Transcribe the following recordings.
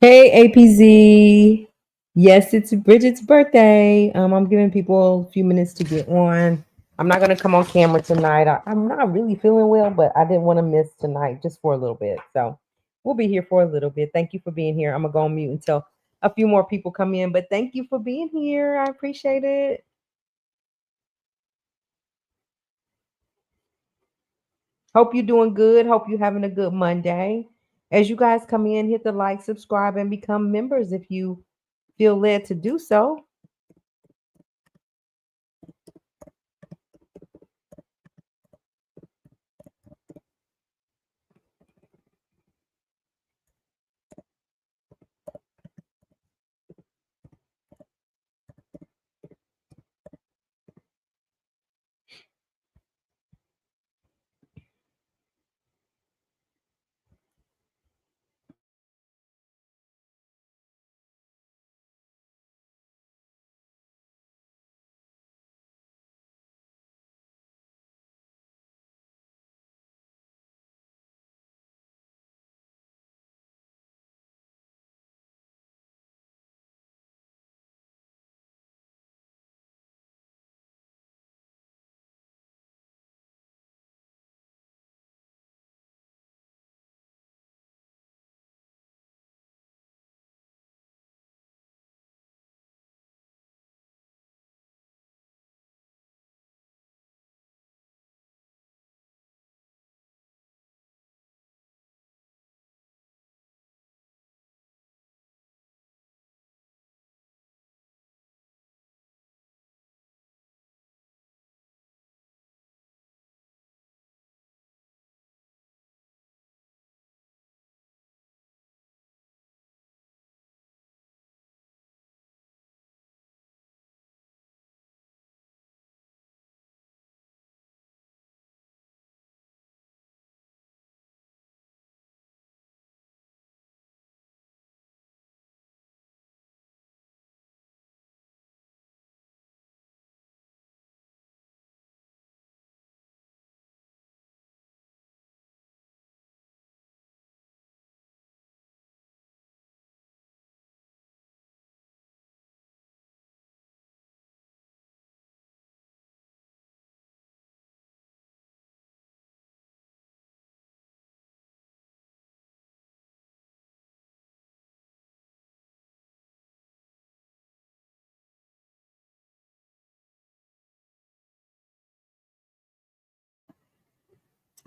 Hey APZ. Yes, it's Bridget's birthday. I'm giving people a few minutes to get on. I'm not gonna come on camera tonight. I'm not really feeling well, but I didn't want to miss tonight just for a little bit. So we'll be here for a little bit. Thank you for being here. I'm gonna go on mute until a few more people come in, but thank you for being here. I appreciate it. Hope you're doing good. Hope you're having a good Monday. As you guys come in, hit the like, subscribe, and become members if you feel led to do so.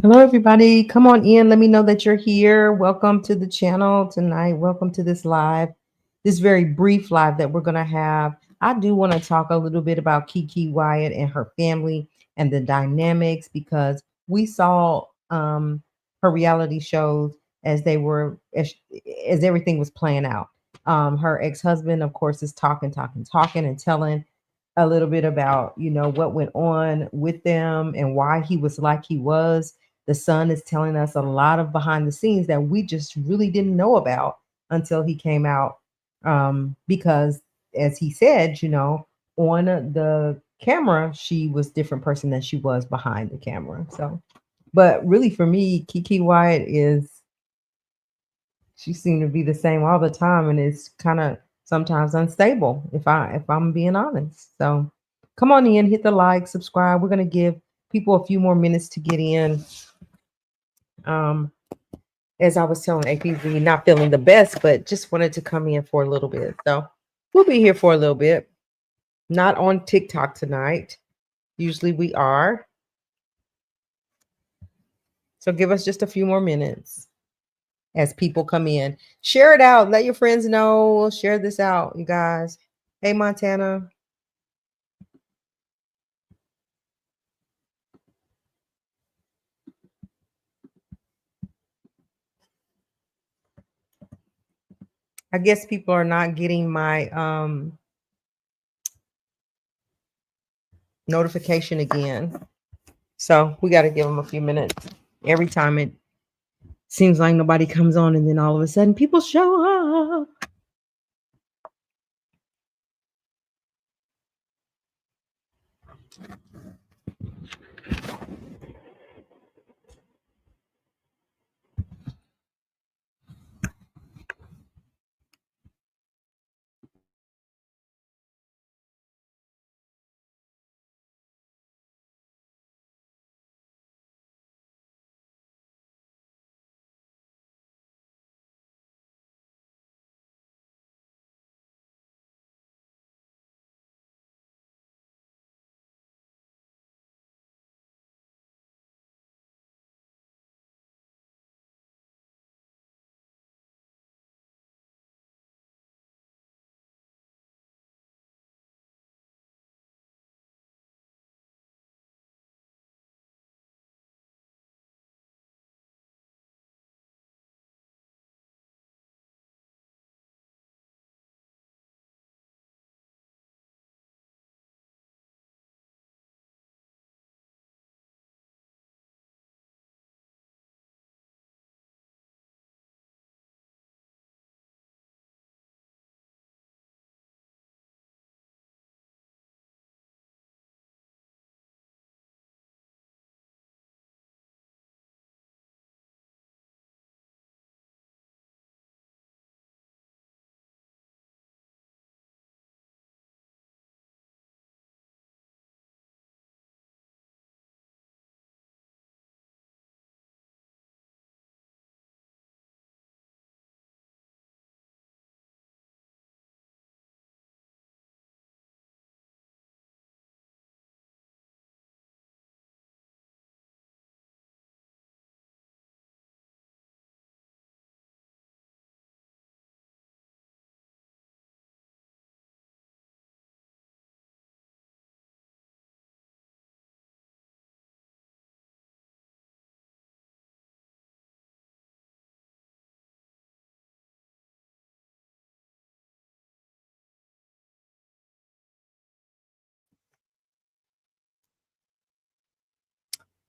Hello, everybody. Come on in. Let me know that you're here. Welcome to the channel tonight. Welcome to this live, this very brief live that we're going to have. I do want to talk a little bit about Keke Wyatt and her family and the dynamics because we saw her reality shows as they were, as everything was playing out. Her ex-husband, of course, is talking and telling a little bit about, what went on with them and why he was like he was. The son is telling us a lot of behind the scenes that we just really didn't know about until he came out. Because, as he said, on the camera, she was a different person than she was behind the camera. So, but really for me, Keke Wyatt she seemed to be the same all the time, and it's kind of sometimes unstable if I'm being honest. So come on in, hit the like, subscribe. We're gonna give people a few more minutes to get in. Um, as I was telling APV, not feeling the best, but just wanted to come in for a little bit. So we'll be here for a little bit. Not on TikTok tonight. Usually we are. So give us just a few more minutes as people come in. Share it out. Let your friends know. Share this out, you guys. Hey, Montana. I guess people are not getting my notification again. So we got to give them a few minutes. Every time it seems like nobody comes on, and then all of a sudden people show up.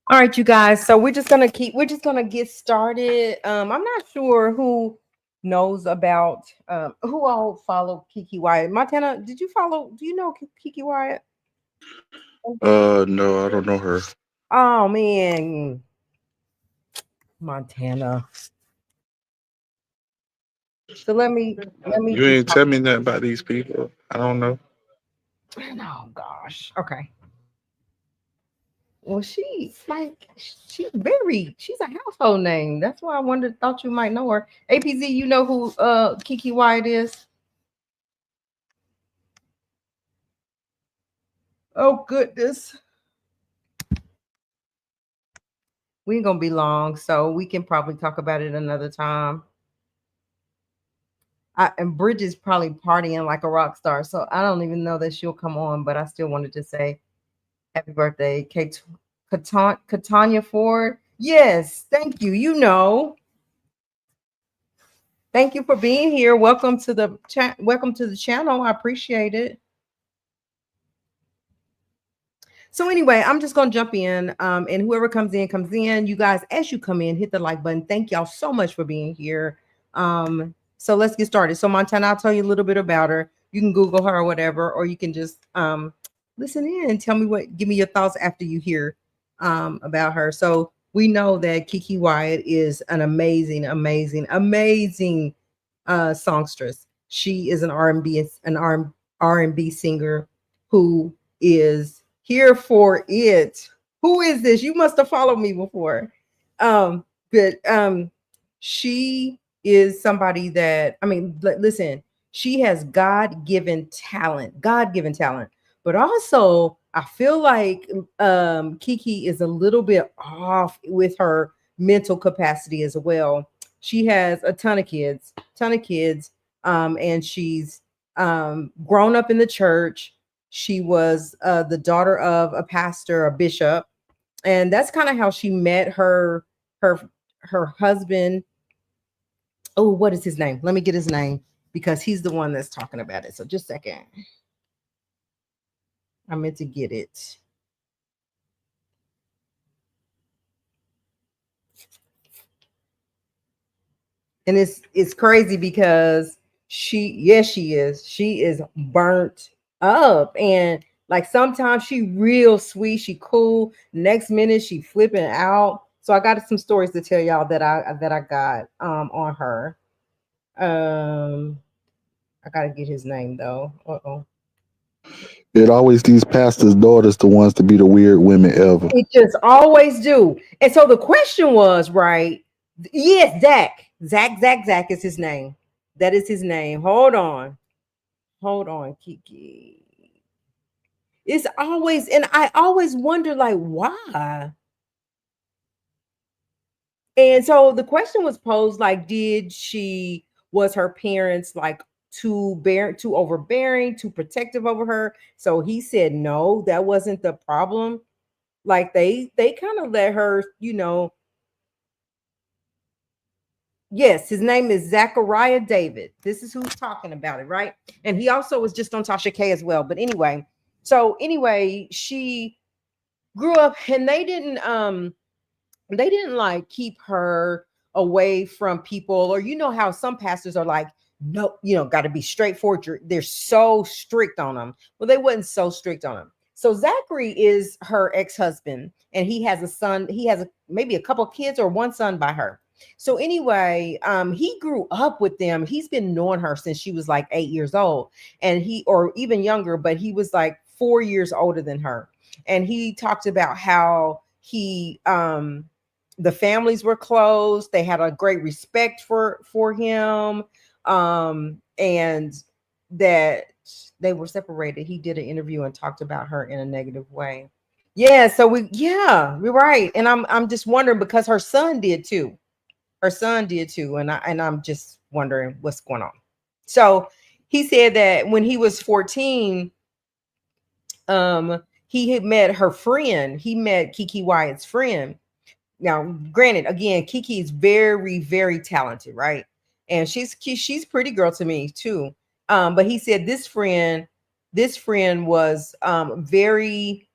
All right, you guys. So we're just gonna get started. I'm not sure who knows about who all follow Keke Wyatt. Montana, did you follow? Do you know Keke Wyatt? No, I don't know her. Oh man, Montana. So let me You just ain't tell me nothing about these people. I don't know. oh gosh. Okay. Well, she's a household name. That's why I wondered thought you might know her. APZ, you know who Keke Wyatt is? Oh goodness. We ain't gonna be long, so we can probably talk about it another time. And Bridget's probably partying like a rock star, so I don't even know that she'll come on, but I still wanted to say happy birthday, Katanya Ford. Yes, thank you. Thank you for being here. Welcome to the chat. Welcome to the channel. I appreciate it. So anyway, I'm just gonna jump in, and whoever comes in comes in. You guys, as you come in, hit the like button. Thank y'all so much for being here. So let's get started. So Montana, I'll tell you a little bit about her. You can Google her or whatever, or you can just listen in and tell me give me your thoughts after you hear about her. So we know that Keke Wyatt is an amazing, amazing, amazing songstress. She is an R&B singer who is here for it. Who is this? You must have followed me before. But she is somebody that I mean, listen, she has God given talent, but also I feel like Keke is a little bit off with her mental capacity as well. She has a ton of kids, and she's grown up in the church. She was the daughter of a pastor, a bishop, and that's kind of how she met her her husband. Oh, what is his name? Let me get his name because he's the one that's talking about it. So just a second. I meant to get it. And it's crazy because she is burnt up, and like sometimes she real sweet, she cool, next minute she flipping out. So I got some stories to tell y'all that I got on her. um I gotta get his name though. Uh-oh. It always these pastors' daughters the ones to be the weird women ever. It just always do. And so the question was, right? Yes, Zach is his name. That is his name. Hold on, Keke. It's always, and I always wonder, like, why? And so the question was posed, like, was her parents like too overbearing, too protective over her? So he said no, that wasn't the problem. Like they kind of let her, yes, his name is Zachariah David. This is who's talking about it, right? And he also was just on Tasha K as well. But anyway, she grew up and they didn't like keep her away from people, or how some pastors are like, no, got to be straightforward. They're so strict on them. Well, they wasn't so strict on him. So Zachary is her ex-husband, and he has a son. He has maybe a couple kids or one son by her. So anyway, he grew up with them. He's been knowing her since she was like 8 years old, and or even younger, but he was like 4 years older than her. And he talked about how the families were close. They had a great respect for him, and that they were separated. He did an interview and talked about her in a negative way. Yeah, so we're right. And I'm just wondering because her son did too. Her son did too, and I'm just wondering what's going on. So he said that when he was 14, he had met her friend. He met Keke Wyatt's friend. Now, granted, again, Keke is very, very talented, right? And she's pretty girl to me too. But he said this friend was very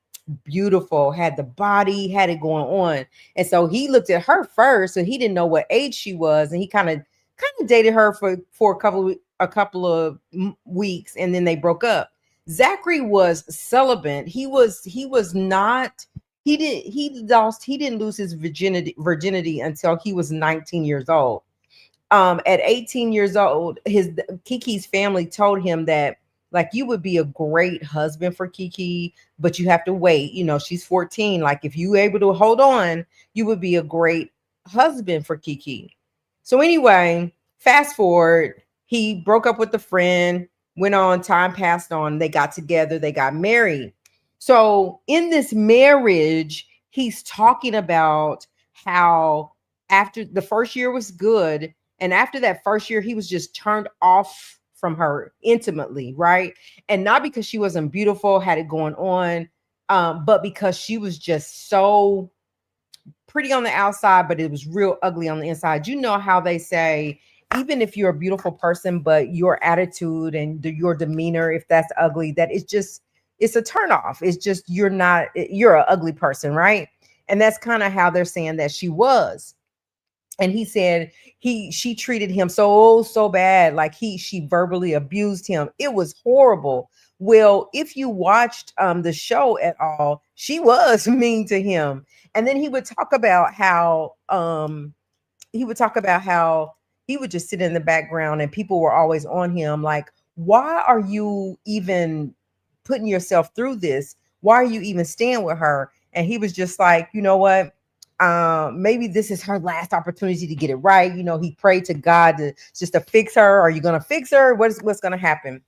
beautiful, had the body, had it going on. And so he looked at her first, so he didn't know what age she was, and he kind of dated her for a couple of weeks, and then they broke up. Zachary was celibate. He was not he didn't lose his virginity until he was 19 years old. At 18 years old, his Kiki's family told him that, like, you would be a great husband for Keke, but you have to wait. She's 14. Like, if you were able to hold on, you would be a great husband for Keke. So anyway, fast forward, he broke up with a friend, went on, time passed on, they got together, they got married. So in this marriage, he's talking about how after the first year was good, and after that first year, he was just turned off from her intimately, right? And not because she wasn't beautiful, had it going on, but because she was just so pretty on the outside, but it was real ugly on the inside. You know how they say, even if you're a beautiful person, but your attitude and your demeanor, if that's ugly, that it's a turn off. It's just you're an ugly person, right? And that's kind of how they're saying that she was. And he said she treated him so bad, like she verbally abused him. It was horrible. Well, if you watched the show at all, she was mean to him. And then he would talk about how he would just sit in the background and people were always on him, like, why are you even putting yourself through this? Why are you even staying with her? And he was just like, you know what, maybe this is her last opportunity to get it right. He prayed to God to fix her. Are you going to fix her? What's going to happen?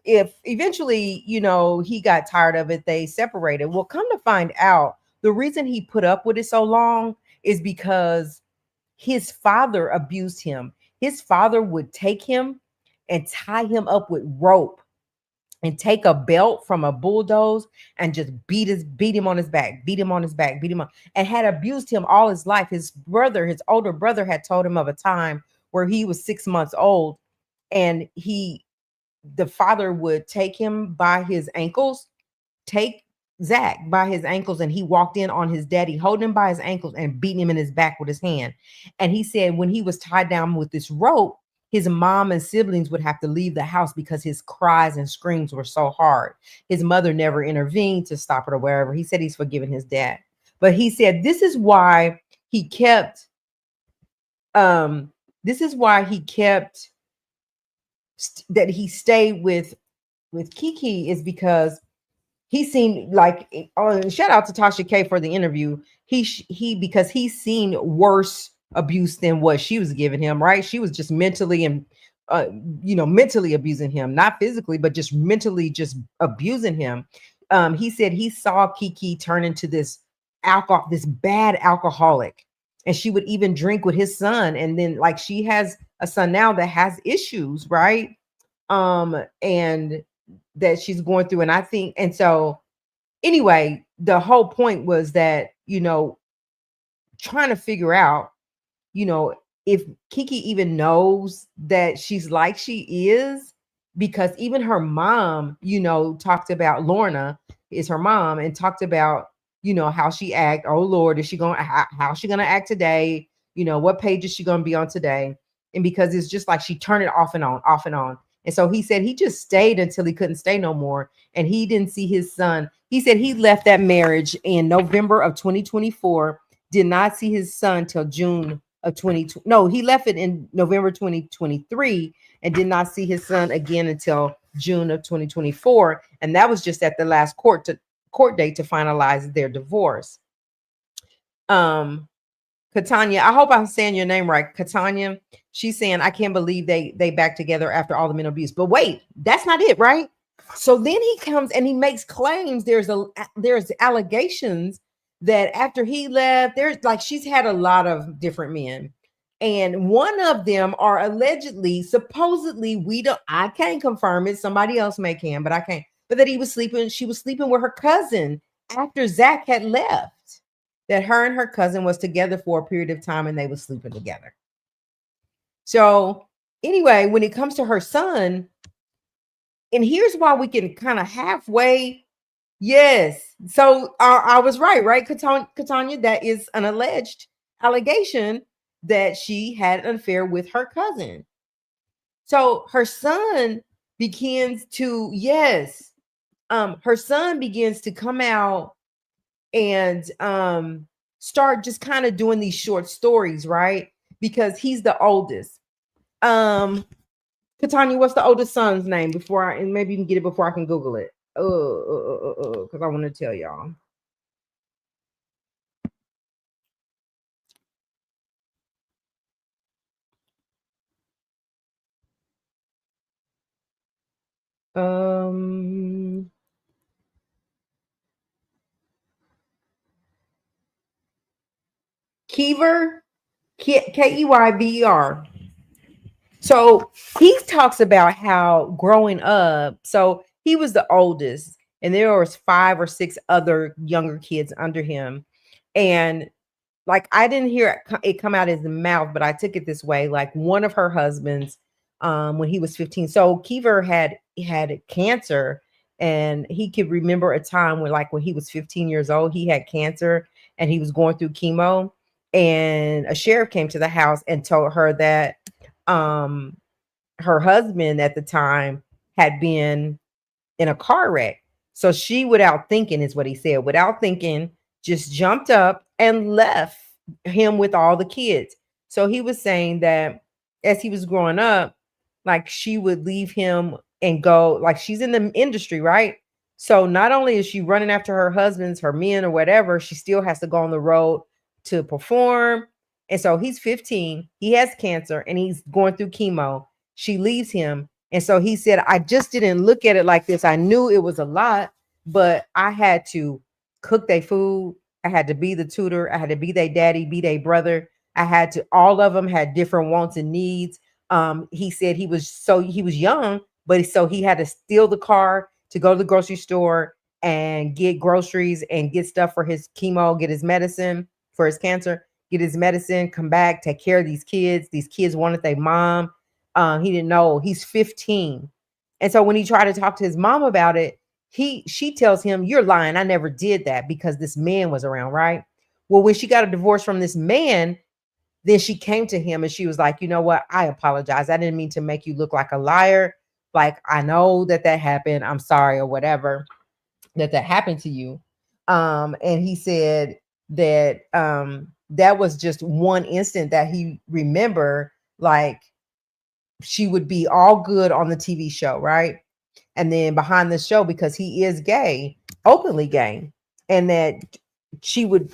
If eventually, he got tired of it, they separated. Well, come to find out, the reason he put up with it so long is because his father abused him. His father would take him and tie him up with rope and take a belt from a bulldoze and just beat him on his back, beat him on his back, beat him on, and had abused him all his life. His older brother had told him of a time where he was 6 months old, and the father would take him by his ankles, take Zach by his ankles, and he walked in on his daddy, holding him by his ankles and beating him in his back with his hand. And he said when he was tied down with this rope, his mom and siblings would have to leave the house because his cries and screams were so hard. His mother never intervened to stop it or wherever. He said he's forgiven his dad. But he said he kept this is why he kept that he stayed with Keke, is because he seen, like, shout out to Tasha K for the interview. Because he's seen worse abuse than what she was giving him, right? She was just mentally and uh, mentally abusing him, not physically, but just mentally just abusing him. He said he saw Keke turn into this bad alcoholic, and she would even drink with his son. And then, like, she has a son now that has issues, right? And that she's going through. And I think, and so anyway, the whole point was that, trying to figure out, you know, if Keke even knows that she's like she is, because even her mom, talked about, Lorna is her mom, and talked about, how she act. Oh Lord, is she going how's she gonna act today? What page is she gonna be on today? And because it's just like she turned it off and on, off and on. And so he said he just stayed until he couldn't stay no more. And he didn't see his son. He said he left that marriage in November of 2024, did not see his son till June of 2020. No, he left it in November 2023 and did not see his son again until June of 2024. And that was just at the last court date to finalize their divorce. Katanya, I hope I'm saying your name right. Katanya, she's saying, I can't believe they back together after all the mental abuse. But wait, that's not it, right? So then he comes and he makes claims. There's allegations that after he left, there's, like, she's had a lot of different men. And one of them are allegedly, supposedly, I can't confirm it. Somebody else may can, but I can't. But that she was sleeping with her cousin after Zach had left, that her and her cousin was together for a period of time and they were sleeping together. So anyway, when it comes to her son, and here's why we can kind of halfway Yes. So I was right, right, Katanya? That is an alleged allegation that she had an affair with her cousin. So her son begins to, yes, her son begins to come out and start just kind of doing these short stories, right? Because he's the oldest. Um, Katanya, what's the oldest son's name before and maybe you can get it before I can Google it. Because I want to tell y'all. Um, Keever, Keyver. So he talks about how growing up, so he was the oldest, and there was five or six other younger kids under him. And like I didn't hear it come out his mouth, but I took it this way. Like one of her husbands, when he was 15. So Keever had cancer, and he could remember a time when, like, when he was 15 years old, he had cancer and he was going through chemo. And a sheriff came to the house and told her that um her husband at the time had been in a car wreck. So she, without thinking, is what he said, without thinking, just jumped up and left him with all the kids. So he was saying that as he was growing up, like she would leave him and go, like she's in the industry, right? So not only is she running after her husbands, her men, or whatever, she still has to go on the road to perform. And so he's 15, he has cancer, and he's going through chemo. She leaves him, and so he said, I just didn't look at it like this. I knew it was a lot, but I had to cook their food. I had to be the tutor. I had to be their daddy, be their brother. I had to, all of them had different wants and needs. He said he was young, but so he had to steal the car to go to the grocery store and get groceries and get stuff for his chemo, get his medicine for his cancer, get his medicine, come back, take care of these kids. These kids wanted their mom. He didn't know he's 15. And so when he tried to talk to his mom about it, she tells him, "You're lying. I never did that because this man was around, right?" Well, when she got a divorce from this man, then she came to him and she was like, "You know what? I apologize. I didn't mean to make you look like a liar. Like, I know that that happened. I'm sorry," or whatever, that happened to you. And he said that that was just one instant that he remember, like she would be all good on the TV show, right? And then behind the show, because he is gay, openly gay, and that she would,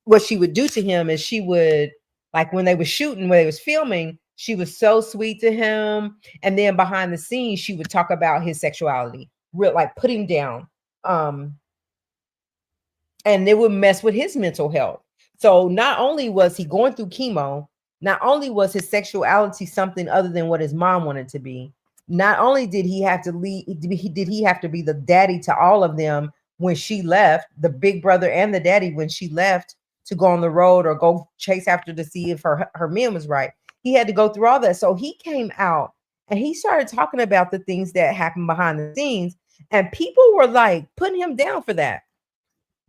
what she would do to him is she would, like when they were shooting, when they was filming, she was so sweet to him. And then behind the scenes, she would talk about his sexuality, real, like put him down. Um, and it would mess with his mental health. So not only was he going through chemo, not only was his sexuality something other than what his mom wanted to be, not only did he have to lead, did he have to be the daddy to all of them when she left, the big brother and the daddy when she left to go on the road or go chase after to see if her men was right. He had to go through all that. So he came out and he started talking about the things that happened behind the scenes, and people were like putting him down for that.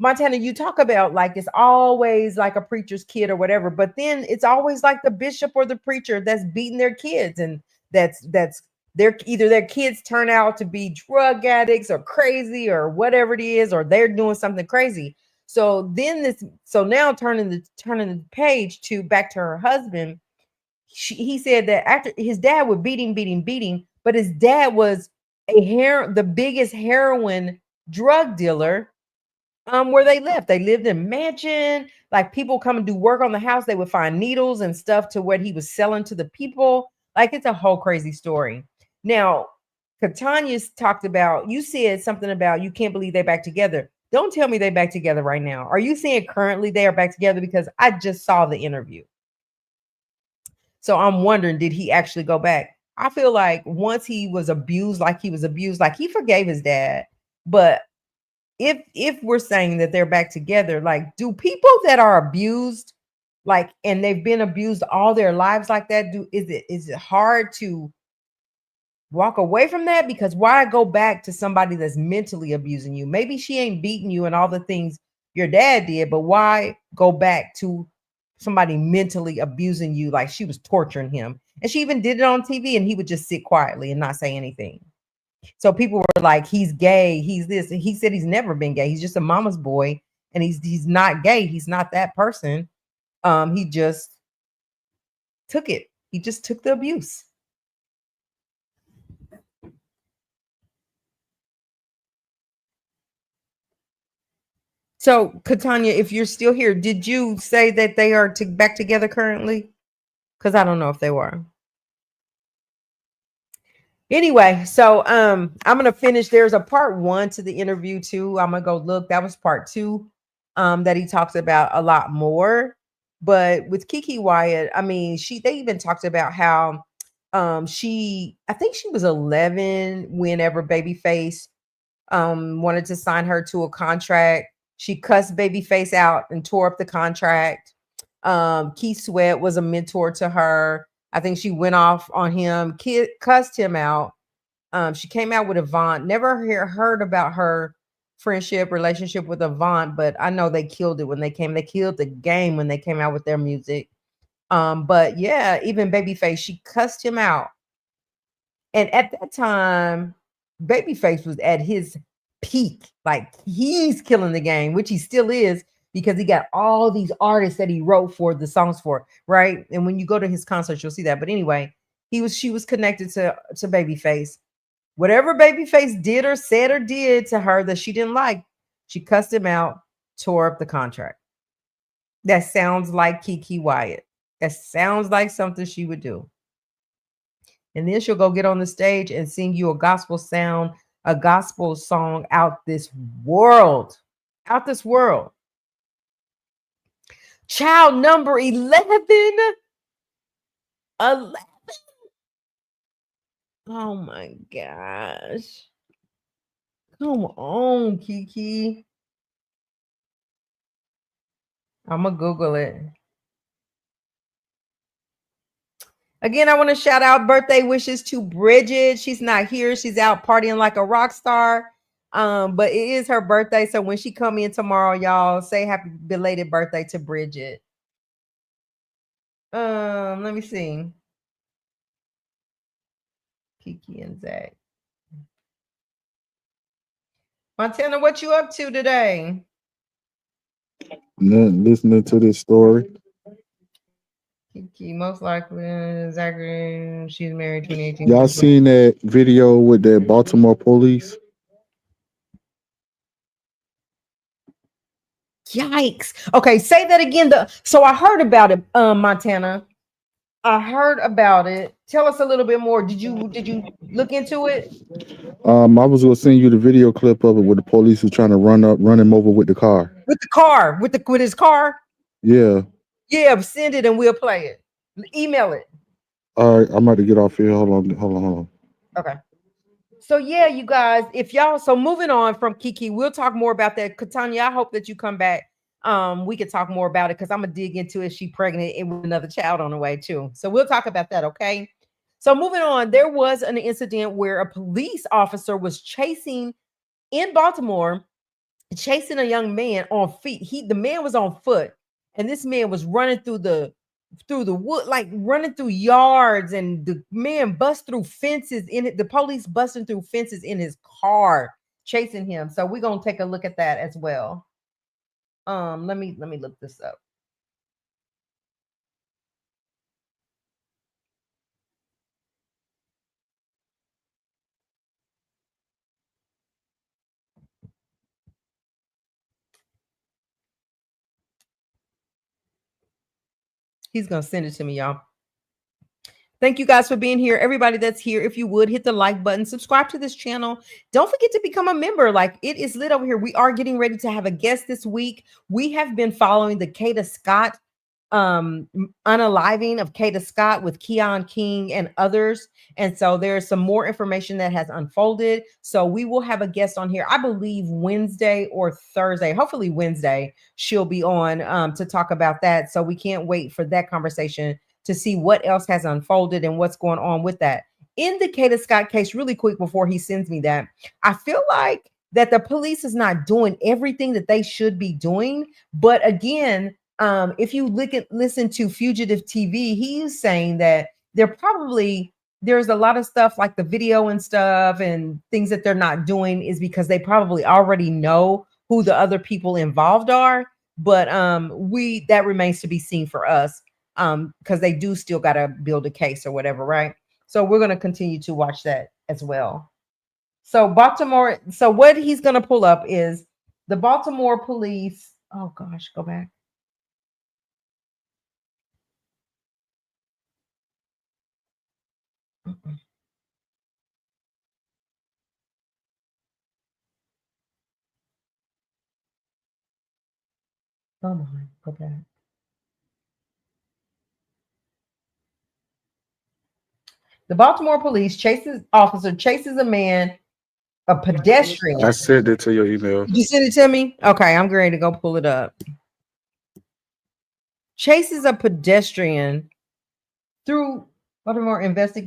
Montana, you talk about like it's always like a preacher's kid or whatever, but then it's always like the bishop or the preacher that's beating their kids, and that's their, either their kids turn out to be drug addicts or crazy or whatever it is, or they're doing something crazy. So then this, so now turning the page to back to her husband. He said that after his dad would beating, but his dad was the biggest heroin drug dealer where they lived. They lived in a mansion. Like people come and do work on the house, they would find needles and stuff to what he was selling to the people. Like it's a whole crazy story. Now, Katanya's talked about, you said something about you can't believe they back together. Don't tell me they back together right now. Are you saying currently they are back together? Because I just saw the interview. So I'm wondering, did he actually go back? I feel like once he was abused, like he was abused, like he forgave his dad. But if we're saying that they're back together, like do people that are abused, like, and they've been abused all their lives like that, do is it hard to Walk away from that, because why go back to somebody that's mentally abusing you? Maybe she ain't beating you and all the things your dad did, but why go back to somebody mentally abusing you like she was torturing him? And she even did it on TV and he would just sit quietly and not say anything. So people were like, he's gay, he's this. And he said he's never been gay. He's just a mama's boy and he's not gay. He's not that person. He just took it. He just took the abuse. So, Katanya, if you're still here, did you say that they are back together currently? Because I don't know if they were. Anyway, so I'm gonna finish. There's a part one to the interview too. I'm gonna go look. That was part two. That he talks about a lot more. But with Keke Wyatt, I mean, they even talked about how I think she was 11 whenever Babyface wanted to sign her to a contract. She cussed Babyface out and tore up the contract. Keith Sweat was a mentor to her. I think she went off on him, cussed him out. She came out with Avant. Never heard about her friendship, relationship with Avant, but I know they killed it when they came. They killed the game when they came out with their music. But yeah, even Babyface, she cussed him out. And at that time, Babyface was at his peak. Like he's killing the game, which he still is, because he got all these artists that he wrote for the songs for, right? And when you go to his concerts, you'll see that. But anyway, she was connected to Babyface. Whatever Babyface did or said or did to her that she didn't like, she cussed him out, tore up the contract. That sounds like Keke Wyatt. That sounds like something she would do. And then she'll go get on the stage and sing you a gospel song out this world. Out this world. Child number 11. 11. Oh my gosh. Come on, Keke. I'm going to Google it. Again, I want to shout out birthday wishes to Bridget. She's not here. She's out partying like a rock star. But it is her birthday. So when she come in tomorrow, y'all say happy belated birthday to Bridget. Let me see. Keke and Zach. Montana, what you up to today? Listening to this story. Keke, most likely, Zachary, she's married 2018. Y'all seen that video with that Baltimore police? Yikes. Okay, say that again. So I heard about it, Montana. I heard about it. Tell us a little bit more. Did you look into it? I was gonna send you the video clip of it where the police was trying to run him over with the car. With the car, with his car? Yeah. Yeah, send it and we'll play it. Email it. All right, I'm about to get off here. Hold on. Okay. So yeah, you guys, so moving on from Keke, we'll talk more about that. Katanya, I hope that you come back. We can talk more about it because I'm gonna dig into it. She pregnant and with another child on the way too. So we'll talk about that, okay? So moving on, there was an incident where a police officer was chasing in Baltimore, chasing a young man on feet. The man was on foot, and this man was running through the wood, like running through yards, and the man bust through fences in it. The police busting through fences in his car, chasing him. So we're gonna take a look at that as well. Let me look this up. He's gonna send it to me, y'all. Thank you guys for being here. Everybody that's here, if you would hit the like button, subscribe to this channel. Don't forget to become a member. Like, it is lit over here. We are getting ready to have a guest this week. We have been following the Kata Scott unaliving of Kata Scott with Keon King and others. And so there's some more information that has unfolded. So we will have a guest on here, I believe Wednesday or Thursday, hopefully Wednesday, she'll be on to talk about that. So we can't wait for that conversation to see what else has unfolded and what's going on with that. in the Kata Scott case, really quick before he sends me that, I feel like that the police is not doing everything that they should be doing. But again, if you listen to Fugitive TV, he's saying that there's a lot of stuff like the video and stuff and things that they're not doing is because they probably already know who the other people involved are. But we that remains to be seen for us, because they do still got to build a case or whatever, right? So we're going to continue to watch that as well. So Baltimore, so what he's going to pull up is the Baltimore police. Oh gosh, go back. Come on, go back. The Baltimore police chases a man, a pedestrian. I sent it to your email. Did you send it to me? Okay, I'm ready to go pull it up. Chases a pedestrian through Baltimore.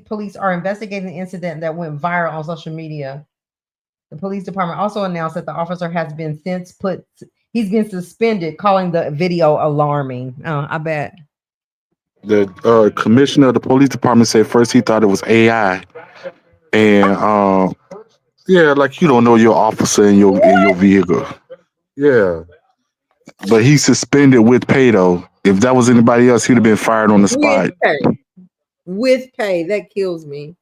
Police are investigating the incident that went viral on social media. The police department also announced that the officer has been he's been suspended, calling the video alarming. Oh, I bet. The commissioner of the police department said first he thought it was AI, and yeah, like you don't know your officer in your vehicle. Yeah, but he's suspended with pay though. If that was anybody else, he'd have been fired on the With spot. pay. With pay. That kills me.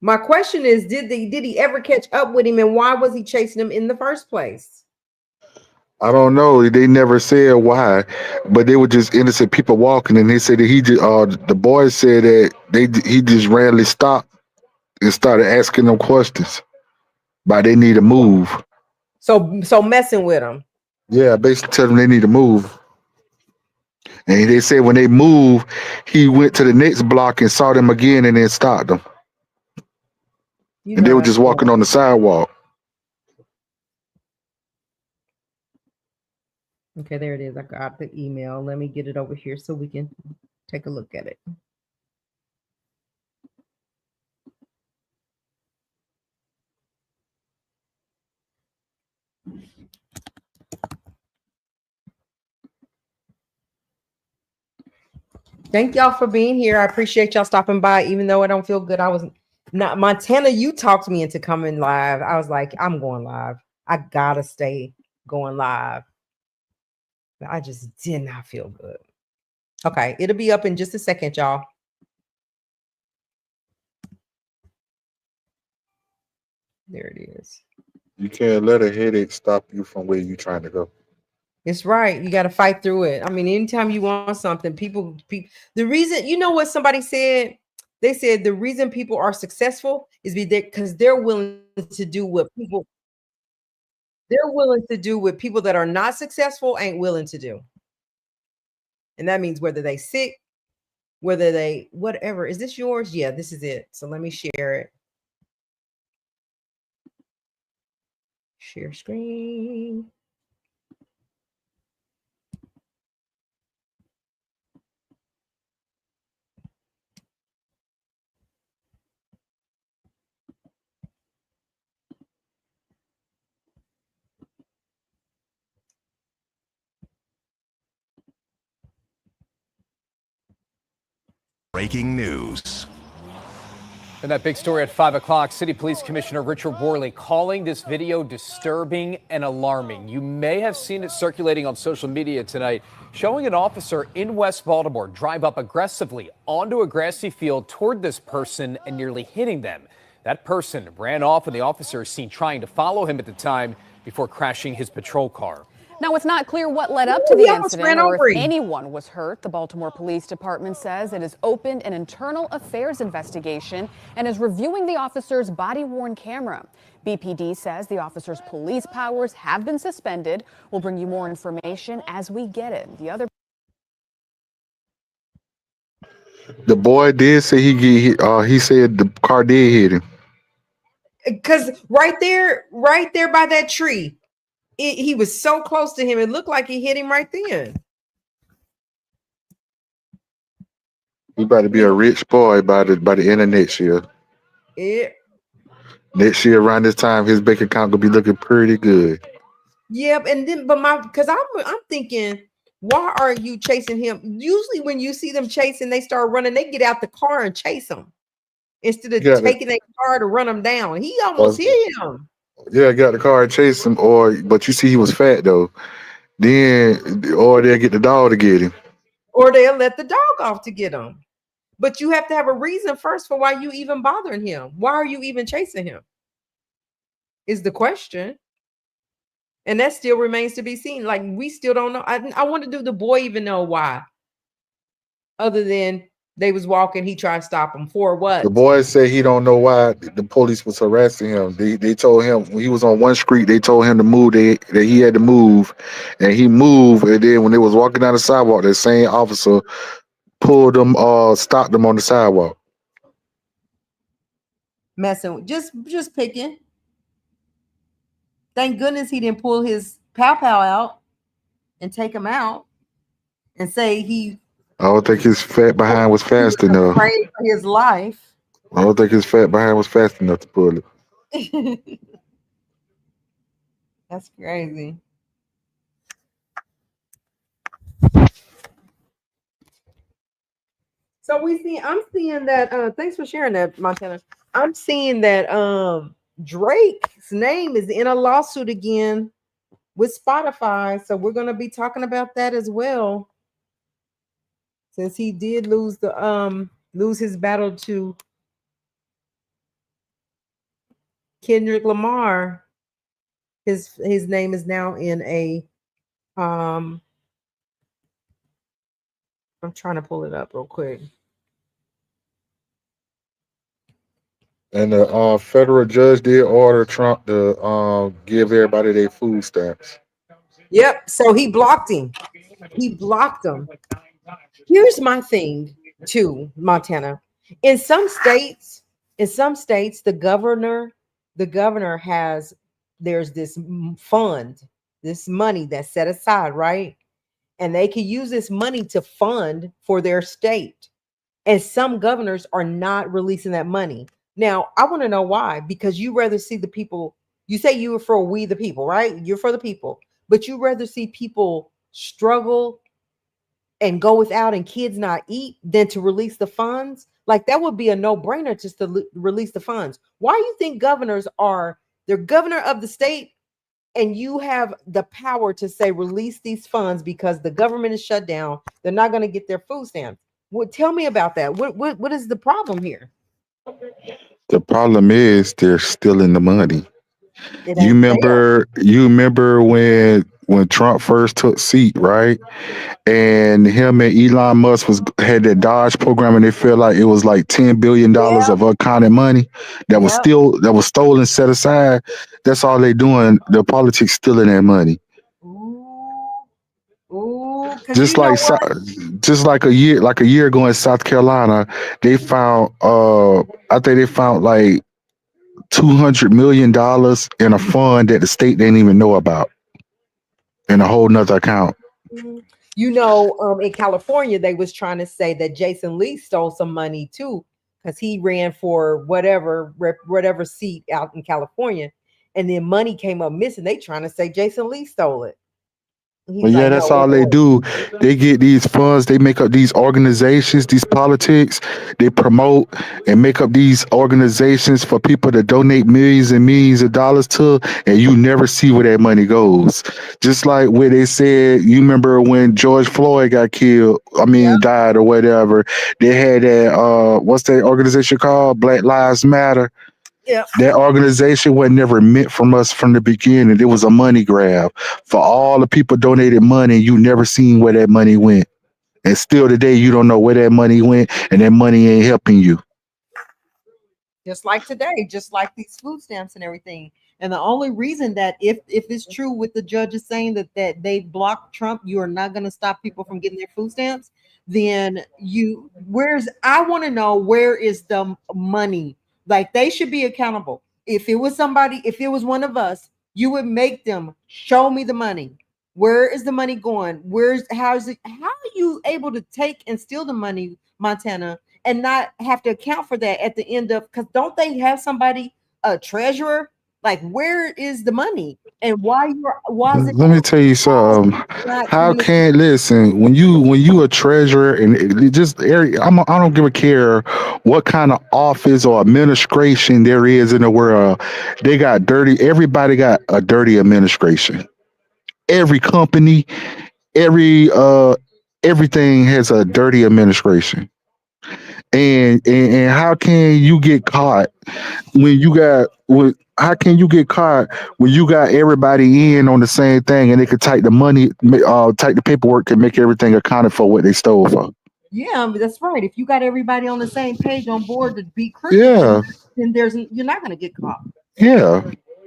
My question is, did he ever catch up with him, and why was he chasing him in the first place? I don't know. They never said why, but they were just innocent people walking, and they said that he just. The boys said that he just randomly stopped and started asking them questions. But they need to move. So messing with him. Yeah, basically tell them they need to move. And they said when they moved, he went to the next block and saw them again, and then stopped them. You And know they were that's just walking on the sidewalk. okay. There it is. I got the email. Let me get it over here so we can take a look at it. Thank y'all for being here. I appreciate y'all stopping by, even though I don't feel good. I was not Montana. You talked me into coming live. I was like, I'm going live. I gotta stay going live. I just did not feel good. Okay, it'll be up in just a second, y'all. There it is. You can't let a headache stop you from where you're trying to go. It's right. You got to fight through it. I mean, anytime you want something, the reason, you know what somebody said? They said the reason people are successful is because they're willing to do what people that are not successful ain't willing to do. And that means whether they sick, whether they whatever. Is this yours? Yeah, this is it. So let me share it. Share screen. Breaking news. And that big story at 5 o'clock, City Police Commissioner Richard Worley calling this video disturbing and alarming. You may have seen it circulating on social media tonight, showing an officer in West Baltimore drive up aggressively onto a grassy field toward this person and nearly hitting them. That person ran off and the officer is seen trying to follow him at the time before crashing his patrol car. Now, it's not clear what led up to the incident or if anyone was hurt. The Baltimore Police Department says it has opened an internal affairs investigation and is reviewing the officer's body-worn camera. BPD says the officer's police powers have been suspended. We'll bring you more information as we get it. The boy did say he said the car did hit him. Because right there by that tree, he was so close to him. It looked like he hit him right then. He about to be a rich boy by the end of next year. It, Next year around this time, his bank account gonna be looking pretty good. yep. And then, but because I'm thinking, why are you chasing him? Usually, when you see them chasing, they start running. They get out the car and chase him instead You of got the taking their car to run him down. He almost or, hit him. yeah, got the car and chase him, but you see he was fat though. Or they'll get the dog to get him. Or they'll let the dog off to get him. But you have to have a reason first for why you even bothering him. Why are you even chasing him? Is the question. And that still remains to be seen. Like, we still don't know. I wonder, do the boy even know why? Other than they was walking, he tried to stop him for The what? boy said he don't know why the police was harassing him. They told him when he was on one street, they told him to move, that he had to move, and he moved. And then when they was walking down the sidewalk, that same officer pulled them, stopped them on the sidewalk. Messing, just picking. Thank goodness he didn't pull his pow out and take him out and say I don't think his fat behind was he fast was enough. afraid for his life. I don't think his fat behind was fast enough to pull it. That's crazy. So I'm seeing that thanks for sharing that, Montana. I'm seeing that Drake's name is in a lawsuit again with Spotify. So we're gonna be talking about that as well. Since he did lose his battle to Kendrick Lamar, his name is now in a um I'm trying to pull it up real quick. And the federal judge did order Trump to give everybody their food stamps. Yep. So he blocked him. He blocked him. Here's my thing too, Montana. In some states, the governor has there's this fund, this money that's set aside, right? And they can use this money to fund for their state. And some governors are not releasing that money. Now, I want to know why. Because you rather see the people, you say you were for we the people, right? You're for the people, but you rather see people struggle and go without and kids not eat than to release the funds. Like, that would be a no-brainer just to release the funds. Why do you think governors are, they're governor of the state, and you have the power to say release these funds because the government is shut down, they're not going to get their food stamps? Well, tell me about that. What is the problem here? The problem is they're stealing the money. It You ain't fair. remember you remember when Trump first took seat, right? And him and Elon Musk was had that Dodge program, and they felt like it was like $10 billion Yep. of uncounted money Yep. that was stolen, set aside. That's all they doing. The politics stealing that money. Ooh. Ooh, because Just you know like what? just like a year ago in South Carolina, they found I think they found like $200 million in a fund that the state didn't even know about in a whole nother account. Mhm. In California, they was trying to say that Jason Lee stole some money too, because he ran for whatever seat out in California, and then money came up missing. They trying to say Jason Lee stole it. But He's yeah, like, no, that's it all they was. do. They get these funds, they make up these organizations, these politics, they promote and make up these organizations for people to donate millions and millions of dollars to, and you never see where that money goes. Just like where they said, you remember when George Floyd got killed, Yep. died or whatever, they had that what's that organization called? Black Lives Matter. Yep. That organization was never meant from us from the beginning. It was a money grab for all the people donated money. You never seen where that money went, and still today you don't know where that money went, and that money ain't helping you. Just like today, just like these food stamps and everything. And the only reason that if it's true with the judges saying that they blocked Trump, you are not going to stop people from getting their food stamps, then I want to know, where is the money? Like, they should be accountable. If it was one of us, you would make them show me the money. Where is the money going? How's it? How are you able to take and steal the money, Montana, and not have to account for that at the end of? Because don't they have somebody, a treasurer? Like, where is the money, and why is it Let me tell you something. not How communicating? can listen when you a treasurer and I don't give a care what kind of office or administration there is in the world. They got dirty. Everybody got a dirty administration. Every company, every everything has a dirty administration. And how can you get caught when you got how can you get caught when you got everybody in on the same thing and they could take the money, take the paperwork and make everything accounted for what they stole for? Yeah, that's right. If you got everybody on the same page on board to be crooked, Yeah, then you're not going to get caught. yeah.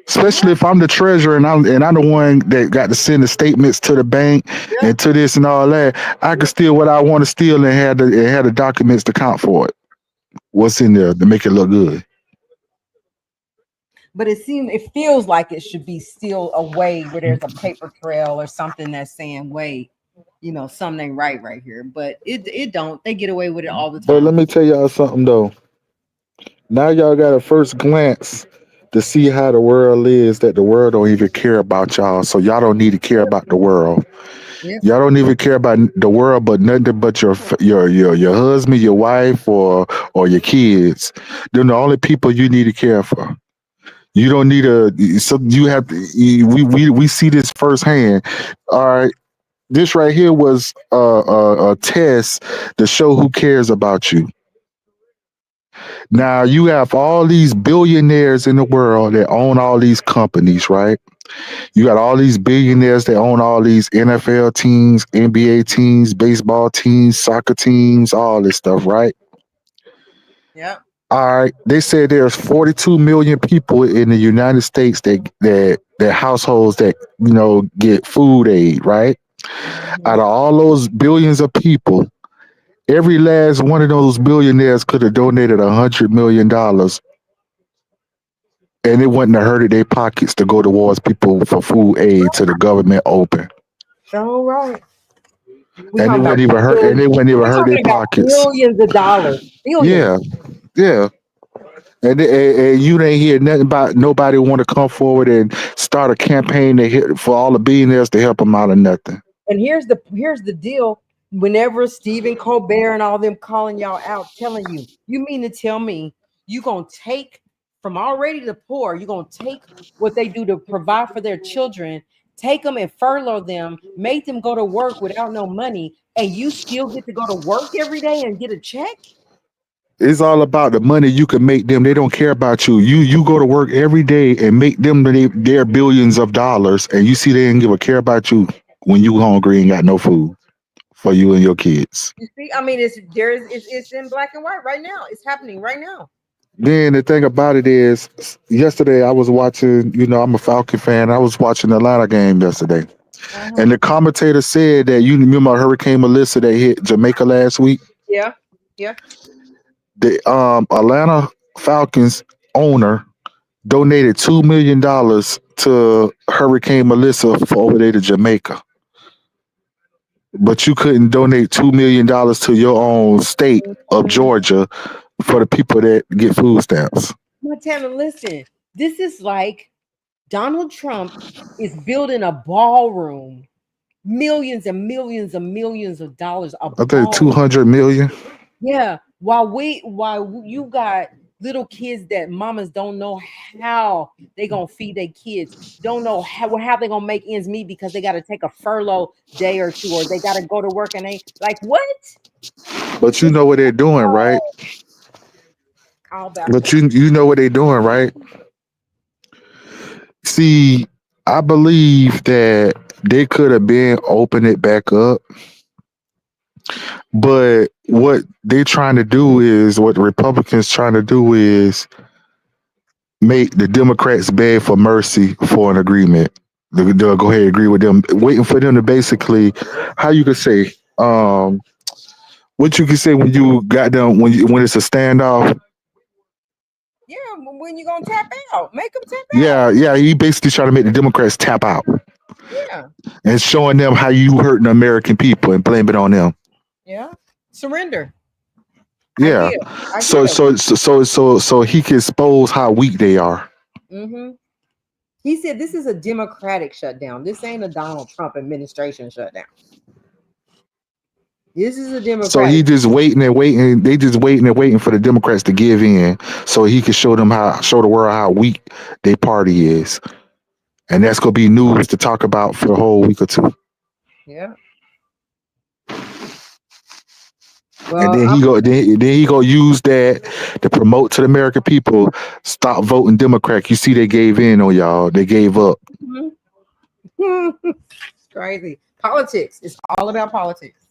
Especially Yeah, if I'm the treasurer and I'm the one that got to send the statements to the bank yeah. and to this and all that, I can steal what I want to steal and have the documents to count for it. What's in there to make it look good? But it feels like it should be still a way where there's a paper trail or something that's saying, wait, something ain't right here. But it don't. They get away with it all the But time. let me tell y'all something though. Now y'all got a first glance to see how the world is, that the world don't even care about y'all. So y'all don't need to care about the world. Yeah. Y'all don't even care about the world, but nothing but your husband, your wife, or your kids. They're the only people you need to care for. You don't need a so you have to, we see this firsthand. All right, this right here was a test to show who cares about you. Now you have all these billionaires in the world that own all these companies, right? You got all these billionaires that own all these NFL teams, NBA teams, baseball teams, soccer teams, all this stuff, right? Yeah. All right. They said there's 42 million people in the United States that households that get food aid, right? Out Mhm. of all those billions of people, every last one of those billionaires could have donated $100 million, and it wouldn't have hurted their pockets to go towards people for food aid to the government open, All right. We and it talking about wouldn't even hurt, and it wouldn't even we're hurt their talking about pockets. billions of dollars. Billions. Yeah, yeah. And you didn't hear nothing about nobody want to come forward and start a campaign for all the billionaires to help them out or nothing. And here's the deal. Whenever Stephen Colbert and all them calling y'all out, telling you mean to tell me you gonna take from already the poor, you gonna take what they do to provide for their children, take them and furlough them, make them go to work without no money, and you still get to go to work every day and get a check? It's all about the money you can make them. They don't care about you. You go to work every day and make them their billions of dollars, and you see they didn't give a care about you when you hungry and got no food for you and your kids. You see, I mean, it's in black and white right now. It's happening right now. Then the thing about it is, yesterday I was watching. I'm a Falcon fan. I was watching the Atlanta game yesterday, and Uh-huh. the commentator said that you remember Hurricane Melissa that hit Jamaica last week. Yeah, yeah. The Atlanta Falcons owner donated $2 million to Hurricane Melissa for over there to Jamaica, but you couldn't donate $2 million to your own state of Mhm. Georgia for the people that get food stamps. Montana, listen, this is like Donald Trump is building a ballroom, millions and millions and millions of dollars, a I think ball. 200 million. Yeah, while you got little kids that mamas don't know how they gonna feed their kids, don't know how they gonna make ends meet because they got to take a furlough day or two, or they got to go to work and they like what? But you It's know what they're doing, right? all about But you know what they're doing, right? See, I believe that they could have been open it back up, but what they're trying to do is what the Republicans trying to do is make the Democrats beg for mercy for an agreement. They'll go ahead and agree with them, waiting for them to basically, how you could say, what you can say when you got them when it's a standoff. yeah. When you gonna tap out, make them tap out. Yeah, yeah. He basically trying to make the Democrats tap out. Yeah. and showing them how you hurting the American people and blame it on them. Yeah. Surrender. I Yeah. give. I So give. so so so so so he can expose how weak they are. Mm-hmm. He said this is a Democratic shutdown. This ain't a Donald Trump administration shutdown. This is a So Democratic. he just waiting and waiting. They just waiting and waiting for the Democrats to give in, so he can show the world how weak their party is, and that's gonna be news to talk about for a whole week or two. Yeah. And Well, then he go use that to promote to the American people, stop voting Democrat. You see, they gave in on y'all. They gave up. I'm it's crazy. Politics. It's all about politics.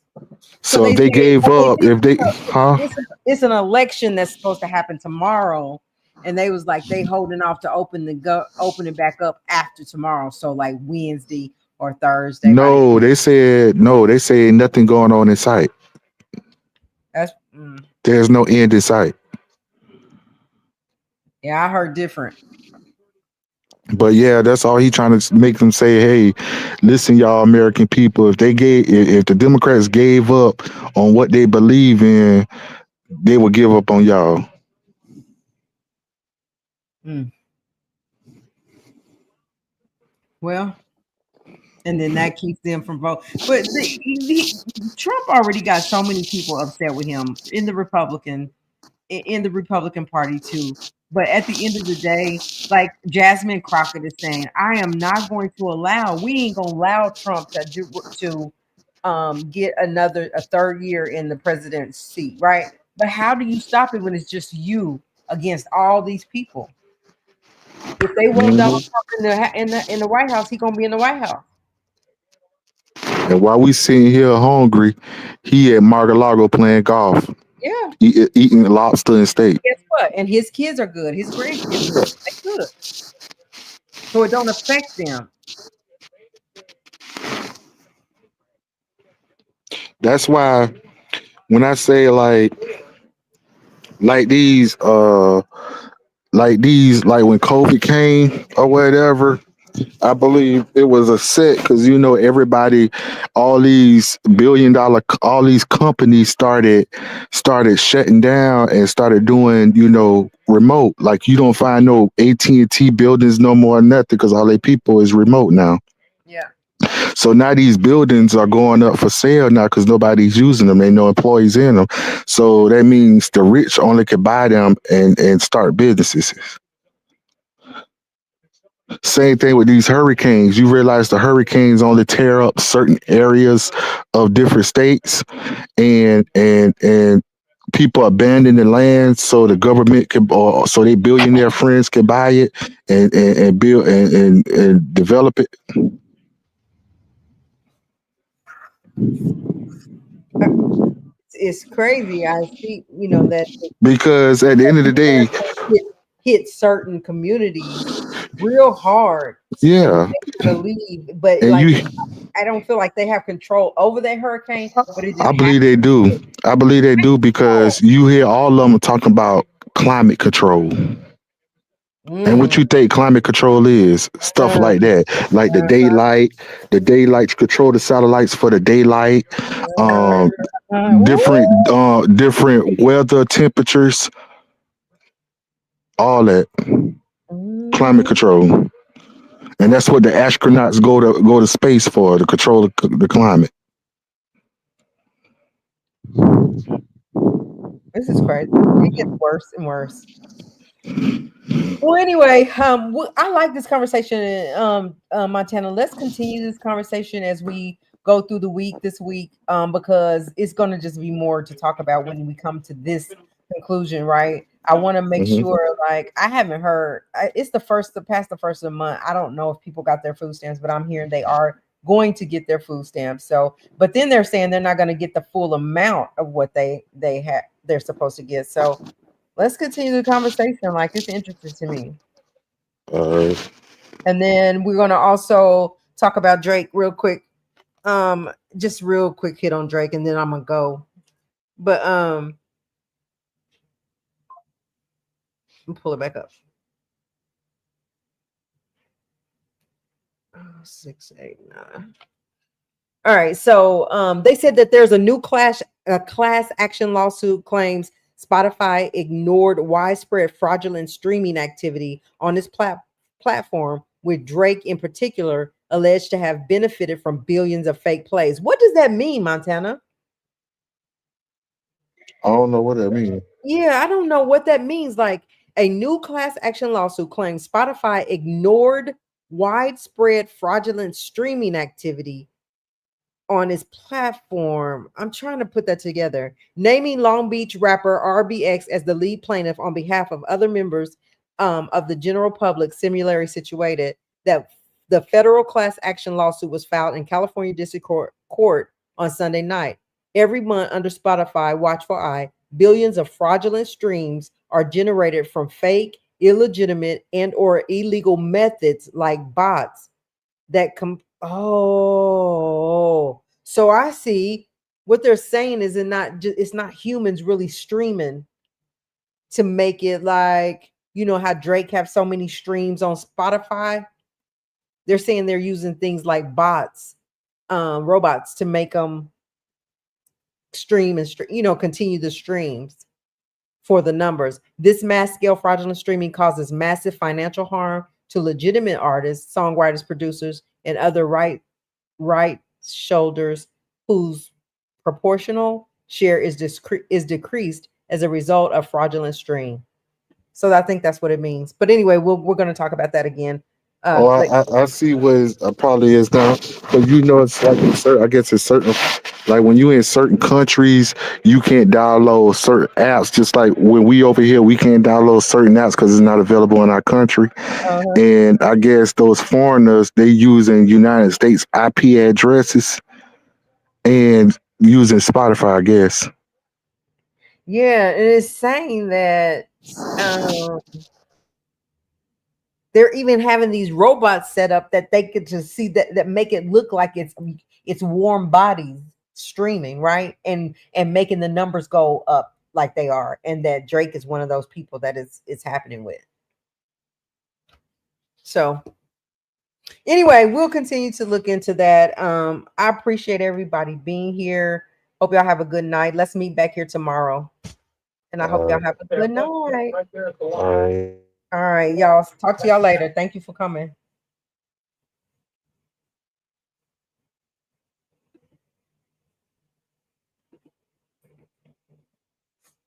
So So they if they say, gave but they up, think if they, huh? it's an election that's supposed to happen tomorrow, and they was like they holding off to open it back up after tomorrow. So like Wednesday or Thursday. By the No, they said no. They said nothing going on in sight. that's There's no end in sight. yeah, I heard different. But yeah, that's all he trying to make them say. Hey, listen, y'all, American people. If the Democrats gave up on what they believe in, they would give up on y'all. Mm. Well, and then that keeps them from vote. But Trump already got so many people upset with him in the Republican Party too. But at the end of the day, like Jasmine Crockett is saying, I am not going to allow. We ain't gonna allow Trump to get a third year in the president's seat, right? But how do you stop it when it's just you against all these people? If they want Donald Mhm. Trump in the White House, he gonna be in the White House. And while we sitting here hungry, he at Mar-a-Lago playing golf, Yeah. eating lobster and steak. Guess what? And his kids are good. His grandkids are good. They good. So it don't affect them. That's why when I say like these like when COVID came or whatever, I believe it was a set because everybody, all these companies started shutting down and started doing remote. Like you don't find no AT&T buildings no more, nothing because all their people is remote now. Yeah. So now these buildings are going up for sale now because nobody's using them. They no employees in them. So that means the rich only can buy them and start businesses. Same thing with these hurricanes. You realize the hurricanes only tear up certain areas of different states, and people abandon the land so the government can, or so they billionaire friends can buy it and build and develop it. It's crazy. I see, that Because at the end of the day, hit certain communities real hard, and yeah, they gotta leave. But and like, you, I don't feel like they have control over that hurricane, but it just I happened. believe they do. I believe they do because you hear all of them talking about climate control. And what Mm. you think climate control is? Stuff Uh, like that. Like the daylight, control the satellites for the daylight, um, different woo. different weather temperatures, all that climate Mhm. control. And that's what the astronauts go to space for, to control the climate. This is crazy. It gets worse and worse. Well, anyway, I like this conversation, Montana. Let's continue this conversation as we go through the week this week, because it's going to just be more to talk about when we come to this conclusion, right? I want to make Hmm. sure, like, I haven't heard. It's past the first of the month. I don't know if people got their food stamps, but I'm hearing they are going to get their food stamps. So, but then they're saying they're not going to get the full amount of what they're supposed to get. So let's continue the conversation. Like it's interesting to me. Uh, And then we're gonna also talk about Drake real quick. Just real quick hit on Drake, and then I'm gonna go. But pull it back up. 689. All right. So they said that there's a class action lawsuit claims Spotify ignored widespread fraudulent streaming activity on its platform, with Drake in particular alleged to have benefited from billions of fake plays. What does that mean, Montana? I don't know what that means. Yeah, I don't know what that means. Like, a new class action lawsuit claims Spotify ignored widespread fraudulent streaming activity on his platform. I'm trying to put that together. Naming Long Beach rapper RBX as the lead plaintiff on behalf of other members of the general public similarly situated, that the federal class action lawsuit was filed in California District Court on Sunday night. Every month under Spotify Watchful Eye, billions of fraudulent streams are generated from fake, illegitimate, and or illegal methods like bots that so I see what they're saying is it's not humans really streaming to make it like, you know how Drake have so many streams on Spotify. They're saying they're using things like bots, robots, to make them stream and continue the streams for the numbers. This mass scale fraudulent streaming causes massive financial harm to legitimate artists, songwriters, producers, and other right shoulders whose proportional share is decreased as a result of fraudulent stream. So I think that's what it means. But anyway, we're going to talk about that again. Oh, I see what probably is now, but you know, it's like I guess it's certain, like when you in certain countries, you can't download certain apps. Just like when we over here, we can't download certain apps because it's not available in our country. uh, And I guess those foreigners they using United States IP addresses and using Spotify. I guess. yeah, and it's saying that um, they're even having these robots set up that they could just see that make it look like it's warm bodies streaming, right? And making the numbers go up like they are, and that Drake is one of those people that it's happening with. So anyway, we'll continue to look into that. I appreciate everybody being here. Hope y'all have a good night. Let's meet back here tomorrow, and I hope y'all have a good night. All right. All right, y'all. Talk to y'all later. Thank you for coming.